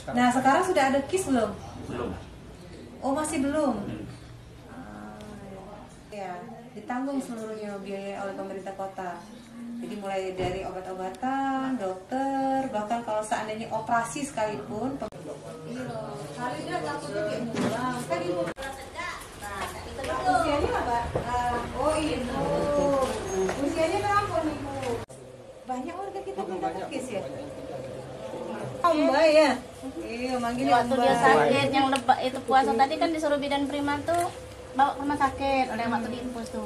Nah, sekarang sudah ada KIS belum? Belum. Oh, masih belum? Ya, ditanggung seluruhnya biaya oleh pemerintah kota. Jadi mulai dari obat-obatan, dokter, bahkan kalau seandainya operasi sekalipun. Iya, harinya takutnya kayak mulang. Kan ibu. Usianya apa? Oh ibu. Usianya berapa nih bu? Banyak warga kita minta KIS ya? Mbak ya? Iya, manggilnya Waktu dia sakit yang itu puasa tadi kan disuruh bidan prima tuh bawa ke rumah sakit oleh waktu diinfus tuh.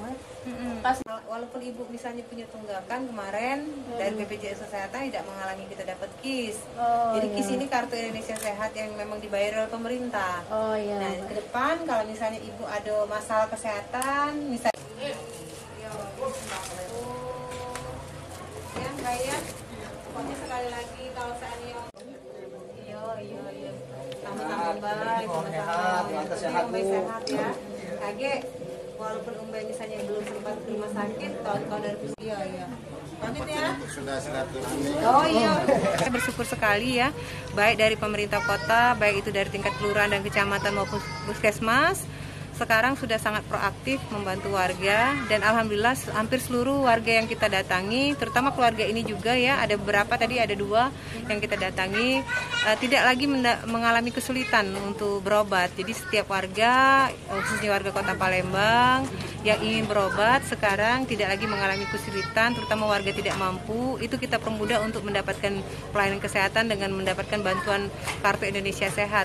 Pas walaupun ibu misalnya punya tunggakan kemarin dari BPJS Kesehatan tidak menghalangi kita dapat KIS. Jadi KIS ini kartu Indonesia Sehat yang memang dibayar oleh pemerintah. Oh iya. Nah ke depan kalau misalnya ibu ada masalah kesehatan, misalnya ya kayak pokoknya sekali lagi kalau seandainya iya sama-sama baik, sama-sama sehat ya. Kage walaupun Umbe misalnya belum sempat ke rumah sakit, tahun-tahun dari iya. Pamit ya. Sudah silaturahmi. Oh iya. Saya bersyukur sekali ya, baik dari pemerintah kota, baik itu dari tingkat kelurahan dan kecamatan maupun puskesmas. Sekarang sudah sangat proaktif membantu warga dan alhamdulillah hampir seluruh warga yang kita datangi, terutama keluarga ini juga ya, ada beberapa tadi ada 2 yang kita datangi tidak lagi mengalami kesulitan untuk berobat. Jadi setiap warga, khususnya warga Kota Palembang yang ingin berobat sekarang tidak lagi mengalami kesulitan, terutama warga tidak mampu. Itu kita permudah untuk mendapatkan pelayanan kesehatan dengan mendapatkan bantuan Kartu Indonesia Sehat.